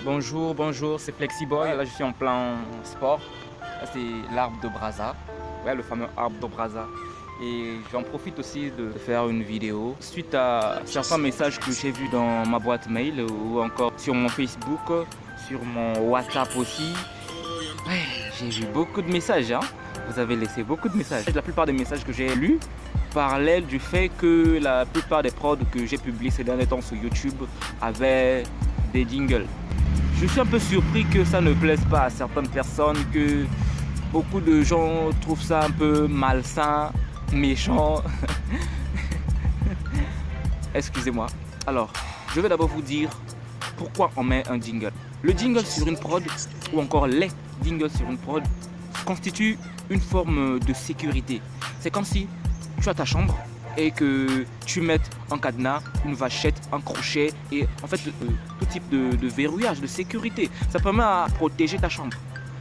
Bonjour, bonjour, c'est Flexiboy. Là, je suis en plein sport. Là, c'est l'arbre de Brazza. Ouais, le fameux arbre de Brazza. Et j'en profite aussi de faire une vidéo suite à certains messages que j'ai vus dans ma boîte mail ou encore sur mon Facebook, sur mon WhatsApp aussi. Ouais, j'ai vu beaucoup de messages, hein. Vous avez laissé beaucoup de messages. La plupart des messages que j'ai lus parlaient du fait que la plupart des prods que j'ai publiés ces derniers temps sur YouTube avaient des jingles. Je suis un peu surpris que ça ne plaise pas à certaines personnes, que beaucoup de gens trouvent ça un peu malsain, méchant. Excusez-moi. Alors, je vais d'abord vous dire pourquoi on met un jingle. Le jingle sur une prod, ou encore les jingles sur une prod, constitue une forme de sécurité. C'est comme si tu as ta chambre et que tu mettes un cadenas, une vachette, un crochet et en fait tout type de verrouillage, de sécurité. Ça permet à protéger ta chambre.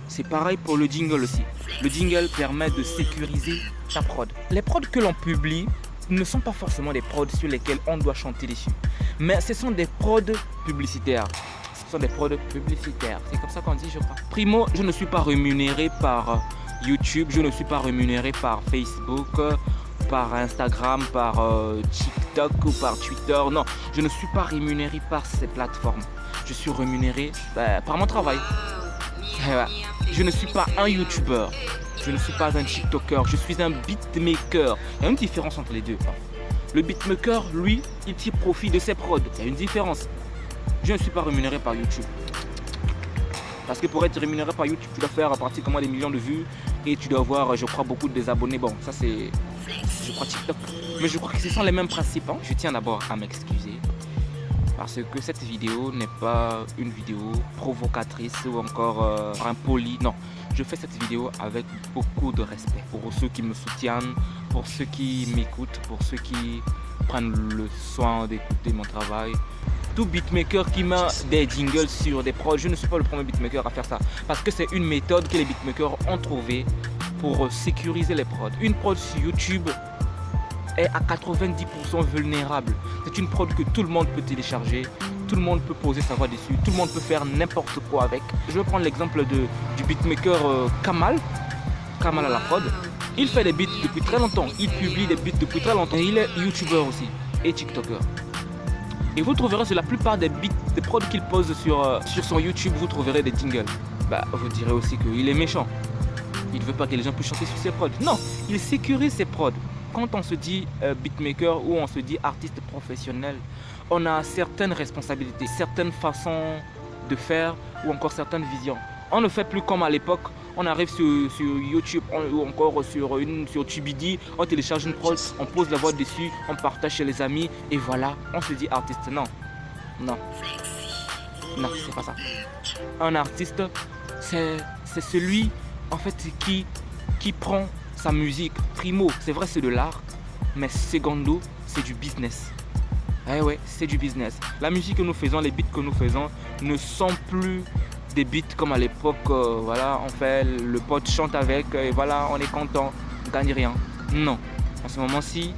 C'est pareil pour le jingle aussi. Le jingle permet de sécuriser ta prod. Les prods que l'on publie ne sont pas forcément des prods sur lesquels on doit chanter dessus. Mais ce sont des prods publicitaires. Ce sont des prods publicitaires. C'est comme ça qu'on dit, je crois. Primo, je ne suis pas rémunéré par YouTube, je ne suis pas rémunéré par Facebook, par Instagram, par TikTok ou par Twitter. Non, je ne suis pas rémunéré par ces plateformes. Je suis rémunéré par mon travail. Je ne suis pas un YouTuber. Je ne suis pas un TikToker. Je suis un beatmaker. Il y a une différence entre les deux. Le beatmaker, lui, il tire profit de ses prods. Il y a une différence. Je ne suis pas rémunéré par YouTube. Parce que pour être rémunéré par YouTube, tu dois faire pratiquement des millions de vues et tu dois avoir, je crois, beaucoup de désabonnés. Bon, ça c'est, je crois, TikTok. Mais je crois que ce sont les mêmes principes. Hein. Je tiens d'abord à m'excuser parce que cette vidéo n'est pas une vidéo provocatrice ou encore impolie. Non, je fais cette vidéo avec beaucoup de respect pour ceux qui me soutiennent, pour ceux qui m'écoutent, pour ceux qui prennent le soin d'écouter mon travail. Tout beatmaker qui met des jingles sur des prods, je ne suis pas le premier beatmaker à faire ça. Parce que c'est une méthode que les beatmakers ont trouvée pour sécuriser les prods. Une prod sur YouTube est à 90% vulnérable. C'est une prod que tout le monde peut télécharger, tout le monde peut poser sa voix dessus, tout le monde peut faire n'importe quoi avec. Je vais prendre l'exemple du beatmaker Kamal à la prod. Il fait des beats depuis très longtemps, il publie des beats depuis très longtemps et il est YouTuber aussi et TikToker. Et vous trouverez sur la plupart des beats, des prods qu'il pose sur son YouTube, vous trouverez des jingles. Vous direz aussi qu'il est méchant. Il ne veut pas que les gens puissent chanter sur ses prods. Non, il sécurise ses prods. Quand on se dit beatmaker ou on se dit artiste professionnel, on a certaines responsabilités, certaines façons de faire ou encore certaines visions. On ne fait plus comme à l'époque. On arrive sur YouTube ou encore sur Tubidi, on télécharge une prod, on pose la voix dessus, on partage chez les amis et voilà, on se dit artiste. Non, non, non, c'est pas ça. Un artiste, c'est celui en fait qui prend sa musique. Primo, c'est vrai, c'est de l'art, mais secondo, c'est du business. Eh ouais, c'est du business. La musique que nous faisons, les beats que nous faisons ne sont plus des beats comme à l'époque, voilà, on fait, le pote chante avec et voilà, on est content, on gagne rien. Non, en ce moment-ci,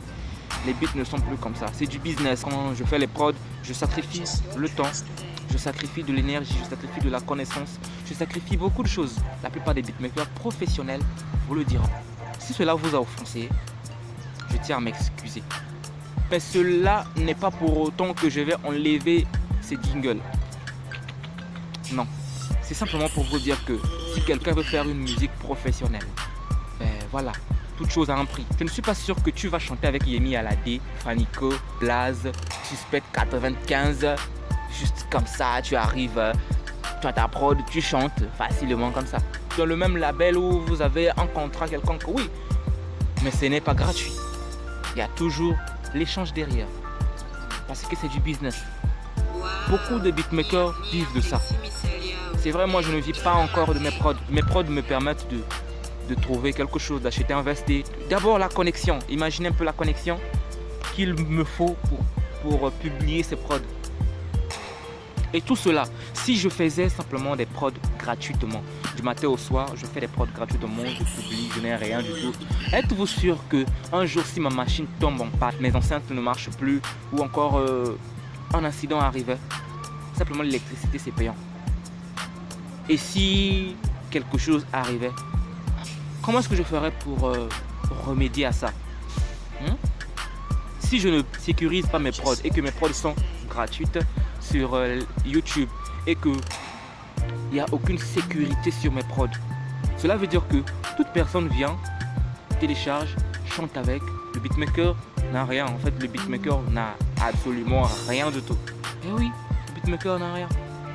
les beats ne sont plus comme ça. C'est du business. Quand je fais les prods, je sacrifie le temps, je sacrifie de l'énergie, je sacrifie de la connaissance, je sacrifie beaucoup de choses. La plupart des beatmakers professionnels vous le diront. Si cela vous a offensé, je tiens à m'excuser. Mais cela n'est pas pour autant que je vais enlever ces jingles. Non. C'est simplement pour vous dire que si quelqu'un veut faire une musique professionnelle, voilà, toute chose a un prix. Je ne suis pas sûr que tu vas chanter avec Yemi Alade, Fanico, Blaze, Suspect 95, juste comme ça, tu arrives, tu as ta prod, tu chantes facilement comme ça. Dans le même label où vous avez un contrat quelconque, oui, mais ce n'est pas gratuit. Il y a toujours l'échange derrière, parce que c'est du business. Beaucoup de beatmakers vivent de ça. C'est vrai, moi je ne vis pas encore de mes prods. Mes prods me permettent de trouver quelque chose, d'acheter un vesté. D'abord la connexion. Imaginez un peu la connexion qu'il me faut pour publier ces prods. Et tout cela, si je faisais simplement des prods gratuitement, du matin au soir, je fais des prods gratuitement, je publie, je n'ai rien du tout. Êtes-vous sûr qu'un jour, si ma machine tombe en panne, mes enceintes ne marchent plus, ou encore un incident arrivait, simplement l'électricité c'est payant. Et si quelque chose arrivait, comment est-ce que je ferais pour remédier à ça? Si je ne sécurise pas mes prods et que mes prods sont gratuites sur YouTube et qu'il n'y a aucune sécurité sur mes prods, cela veut dire que toute personne vient, télécharge, chante avec. Le beatmaker n'a rien. En fait, le beatmaker n'a absolument rien du tout. Et oui, le beatmaker n'a rien.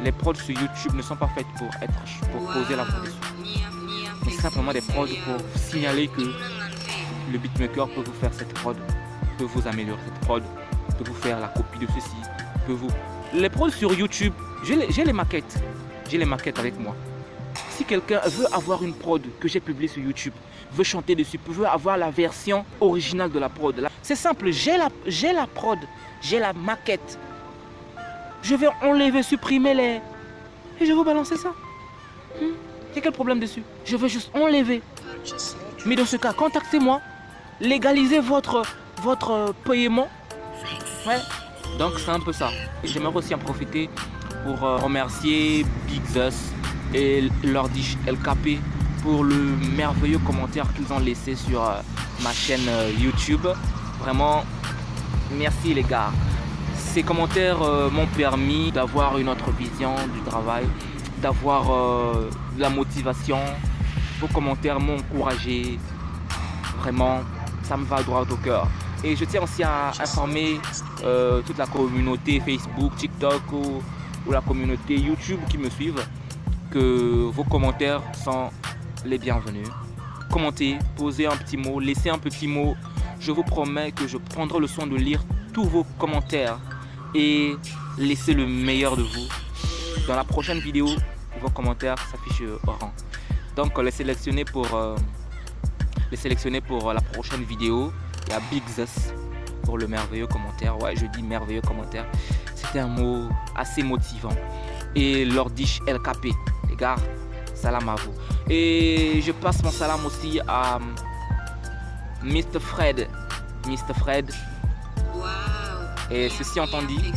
Les prods sur YouTube ne sont pas faites pour poser la production. Mais simplement des prods pour signaler que le beatmaker peut vous faire cette prod, peut vous améliorer cette prod, peut vous faire la copie de ceci, peut vous... Les prods sur YouTube, j'ai les maquettes. J'ai les maquettes avec moi. Si quelqu'un veut avoir une prod que j'ai publiée sur YouTube, veut chanter dessus, veut avoir la version originale de la prod, c'est simple, j'ai la prod, j'ai la maquette. Je vais enlever, supprimer les... Et je vais vous balancer ça. Il y a quel problème dessus? Je vais juste enlever. Mais dans ce cas, contactez-moi. Légalisez votre paiement. Ouais. Donc c'est un peu ça. J'aimerais aussi en profiter pour remercier Big Zeus et Lordish LKP pour le merveilleux commentaire qu'ils ont laissé sur ma chaîne YouTube. Vraiment, merci les gars. Ces commentaires m'ont permis d'avoir une autre vision du travail, d'avoir de la motivation. Vos commentaires m'ont encouragé. Vraiment, ça me va droit au cœur. Et je tiens aussi à informer toute la communauté Facebook, TikTok ou la communauté YouTube qui me suivent que vos commentaires sont les bienvenus. Commentez, posez un petit mot, laissez un petit mot. Je vous promets que je prendrai le soin de lire tous vos commentaires et laissez le meilleur de vous. Dans la prochaine vidéo, vos commentaires s'affichent au rang. Donc les sélectionner pour la prochaine vidéo. Il y a Big Zeus pour le merveilleux commentaire. Ouais, je dis merveilleux commentaire. C'était un mot assez motivant. Et Lordish LKP, les gars, salam à vous. Et je passe mon salam aussi à Mr. Fred. Mr. Fred. Et ceci étant dit,